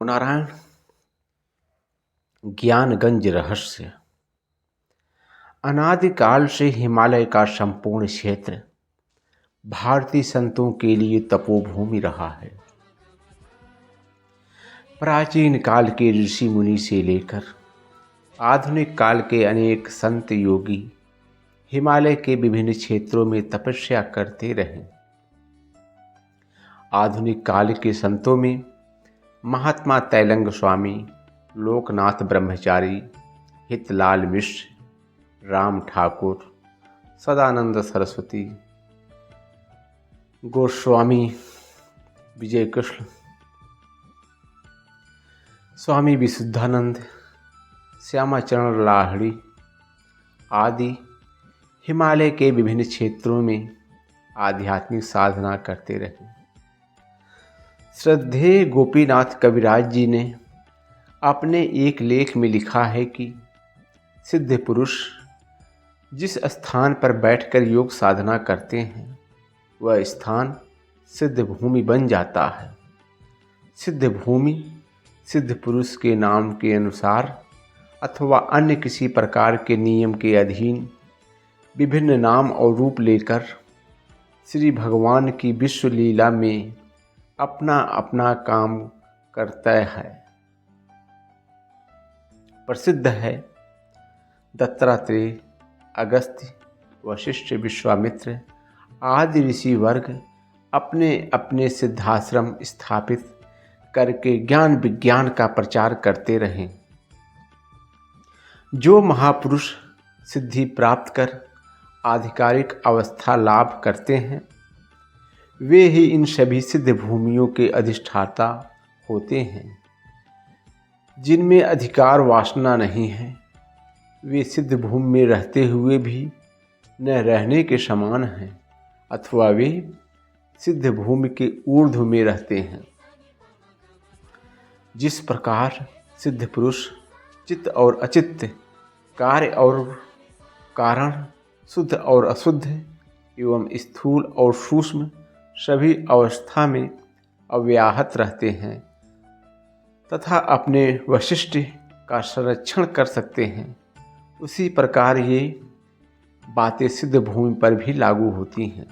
नारायण। ज्ञानगंज रहस्य। अनादिकाल से हिमालय का संपूर्ण क्षेत्र भारतीय संतों के लिए तपोभूमि रहा है। प्राचीन काल के ऋषि मुनि से लेकर आधुनिक काल के अनेक संत योगी हिमालय के विभिन्न क्षेत्रों में तपस्या करते रहे। आधुनिक काल के संतों में महात्मा तैलंग स्वामी, लोकनाथ ब्रह्मचारी, हितलाल मिश्र, राम ठाकुर, सदानंद सरस्वती, गोस्वामी विजय कृष्ण, स्वामी विशुद्धानंद, श्यामाचरण लाहिड़ी आदि हिमालय के विभिन्न क्षेत्रों में आध्यात्मिक साधना करते रहे। श्रद्धेय गोपीनाथ कविराज जी ने अपने एक लेख में लिखा है कि सिद्ध पुरुष जिस स्थान पर बैठकर योग साधना करते हैं वह स्थान सिद्ध भूमि बन जाता है। सिद्ध भूमि सिद्ध पुरुष के नाम के अनुसार अथवा अन्य किसी प्रकार के नियम के अधीन विभिन्न नाम और रूप लेकर श्री भगवान की विश्व लीला में अपना अपना काम करता है। प्रसिद्ध है दत्तात्रेय, अगस्त्य, वशिष्ठ, विश्वामित्र आदि ऋषि वर्ग अपने अपने सिद्धाश्रम स्थापित करके ज्ञान विज्ञान का प्रचार करते रहे। जो महापुरुष सिद्धि प्राप्त कर आधिकारिक अवस्था लाभ करते हैं वे ही इन सभी सिद्ध भूमियों के अधिष्ठाता होते हैं। जिनमें अधिकार वासना नहीं है वे सिद्ध भूमि में रहते हुए भी न रहने के समान हैं अथवा वे सिद्ध भूमि के ऊर्ध्व में रहते हैं। जिस प्रकार सिद्ध पुरुष चित्त और अचित्त, कार्य और कारण, शुद्ध और अशुद्ध एवं स्थूल और सूक्ष्म सभी अवस्था में अव्याहत रहते हैं तथा अपने वैशिष्ट्य का संरक्षण कर सकते हैं, उसी प्रकार ये बातें सिद्ध भूमि पर भी लागू होती हैं।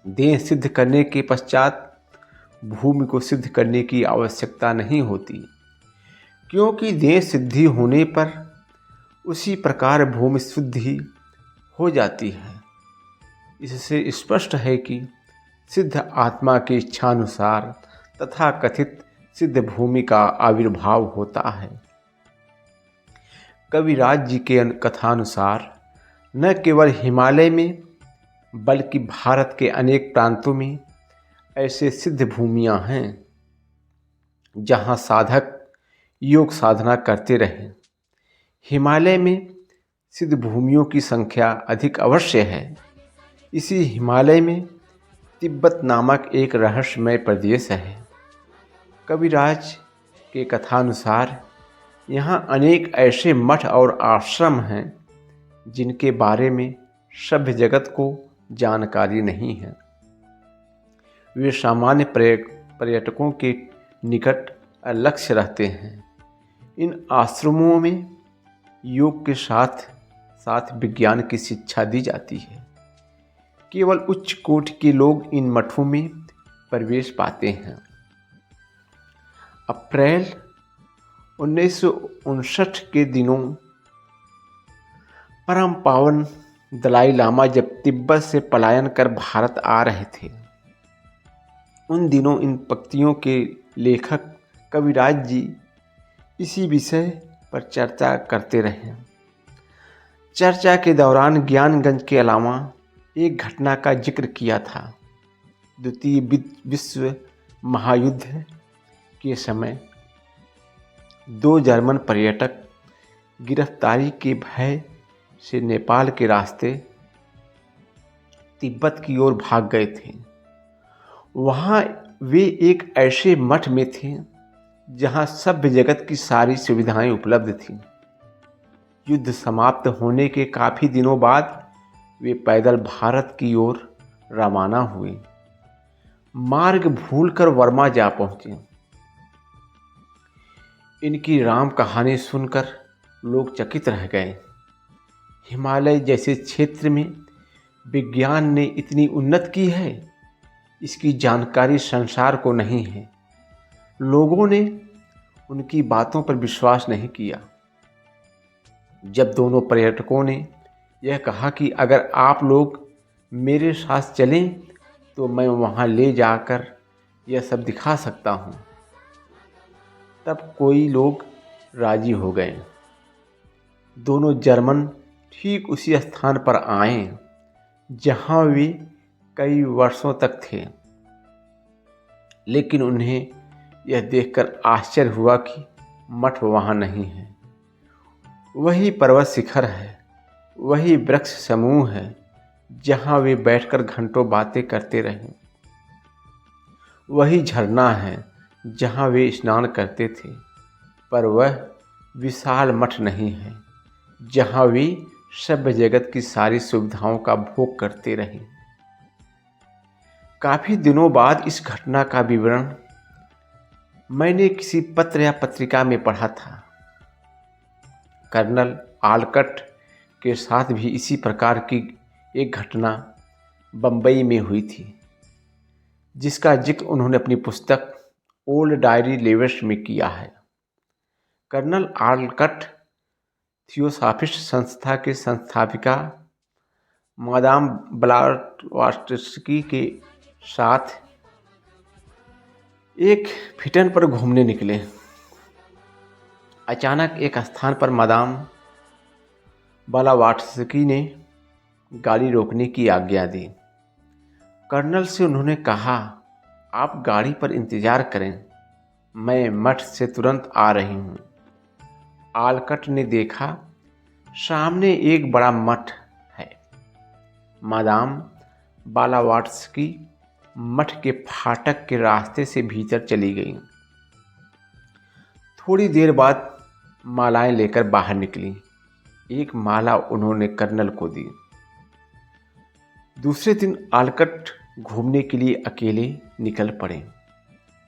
देह सिद्ध करने के पश्चात भूमि को सिद्ध करने की आवश्यकता नहीं होती, क्योंकि देह सिद्धि होने पर उसी प्रकार भूमि शुद्धि हो जाती है। इससे स्पष्ट है कि सिद्ध आत्मा की इच्छानुसार तथा कथित सिद्ध भूमि का आविर्भाव होता है। कविराज जी के कथानुसार न केवल हिमालय में बल्कि भारत के अनेक प्रांतों में ऐसे सिद्ध भूमियां हैं जहां साधक योग साधना करते रहे। हिमालय में सिद्ध भूमियों की संख्या अधिक अवश्य है। इसी हिमालय में तिब्बत नामक एक रहस्यमय प्रदेश है। कविराज के कथानुसार यहाँ अनेक ऐसे मठ और आश्रम हैं जिनके बारे में सभ्य जगत को जानकारी नहीं है। वे सामान्य पर्यटकों के निकट अलक्ष्य रहते हैं। इन आश्रमों में योग के साथ साथ विज्ञान की शिक्षा दी जाती है। केवल उच्च कोटि के लोग इन मठों में प्रवेश पाते हैं। अप्रैल 1959 के दिनों परम पावन दलाई लामा जब तिब्बत से पलायन कर भारत आ रहे थे, उन दिनों इन पंक्तियों के लेखक कविराज जी इसी विषय पर चर्चा करते रहे। चर्चा के दौरान ज्ञानगंज के अलावा एक घटना का जिक्र किया था। द्वितीय विश्व महायुद्ध के समय 2 जर्मन पर्यटक गिरफ्तारी के भय से नेपाल के रास्ते तिब्बत की ओर भाग गए थे। वहाँ वे एक ऐसे मठ में थे जहाँ सभ्य जगत की सारी सुविधाएं उपलब्ध थीं। युद्ध समाप्त होने के काफ़ी दिनों बाद वे पैदल भारत की ओर रवाना हुए। मार्ग भूलकर वर्मा जा पहुंचे। इनकी राम कहानी सुनकर लोग चकित रह गए। हिमालय जैसे क्षेत्र में विज्ञान ने इतनी उन्नति की है, इसकी जानकारी संसार को नहीं है। लोगों ने उनकी बातों पर विश्वास नहीं किया। जब दोनों पर्यटकों ने यह कहा कि अगर आप लोग मेरे साथ चलें तो मैं वहाँ ले जाकर यह सब दिखा सकता हूँ, तब कोई लोग राजी हो गए। दोनों जर्मन ठीक उसी स्थान पर आए जहाँ वे कई वर्षों तक थे, लेकिन उन्हें यह देखकर आश्चर्य हुआ कि मठ वहाँ नहीं है। वही पर्वत शिखर है, वही वृक्ष समूह है जहाँ वे बैठकर घंटों बातें करते रहे। वही झरना है जहाँ वे स्नान करते थे, पर वह विशाल मठ नहीं है जहाँ वे सभ्य जगत की सारी सुविधाओं का भोग करते रहे। काफ़ी दिनों बाद इस घटना का विवरण मैंने किसी पत्र या पत्रिका में पढ़ा था। कर्नल आलकट के साथ भी इसी प्रकार की एक घटना बम्बई में हुई थी, जिसका जिक्र उन्होंने अपनी पुस्तक ओल्ड डायरी लेवर्स में किया है। कर्नल आलकट थियोसॉफिस्ट संस्था के संस्थापिका मादाम ब्लावाट्स्की के साथ एक फिटन पर घूमने निकले। अचानक एक स्थान पर मादाम ब्लावाट्स्की ने गाड़ी रोकने की आज्ञा दी। कर्नल से उन्होंने कहा, आप गाड़ी पर इंतज़ार करें, मैं मठ से तुरंत आ रही हूँ। आलकट ने देखा, सामने एक बड़ा मठ है। मादाम ब्लावाट्स्की मठ के फाटक के रास्ते से भीतर चली गई। थोड़ी देर बाद मालाएं लेकर बाहर निकली। एक माला उन्होंने कर्नल को दी। दूसरे दिन आलकट घूमने के लिए अकेले निकल पड़े।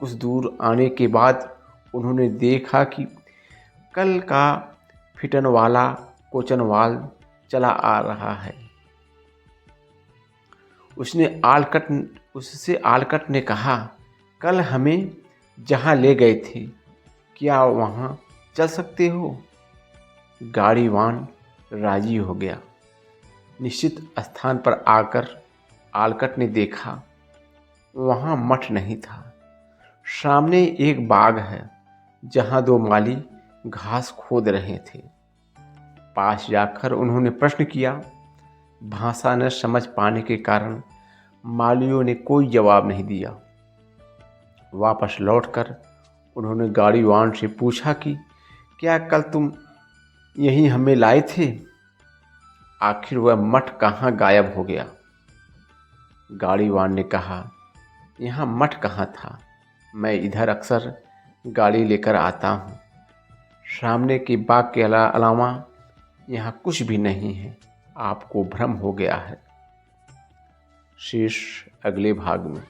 कुछ दूर आने के बाद उन्होंने देखा कि कल का फिटन वाला कोचनवाल चला आ रहा है। उससे आलकट ने कहा, कल हमें जहाँ ले गए थे, क्या वहाँ चल सकते हो? गाड़ीवान राजी हो गया। निश्चित स्थान पर आकर आलकट ने देखा, वहाँ मठ नहीं था। सामने एक बाग है जहाँ दो माली घास खोद रहे थे। पास जाकर उन्होंने प्रश्न किया। भाषा न समझ पाने के कारण मालियों ने कोई जवाब नहीं दिया। वापस लौटकर उन्होंने गाड़ीवान से पूछा कि क्या कल तुम यहीं हमें लाए थे? आखिर वह मठ कहाँ गायब हो गया? गाड़ीवान ने कहा, यहाँ मठ कहाँ था, मैं इधर अक्सर गाड़ी लेकर आता हूँ। सामने के बाग के अलावा यहाँ कुछ भी नहीं है, आपको भ्रम हो गया है। शेष अगले भाग में।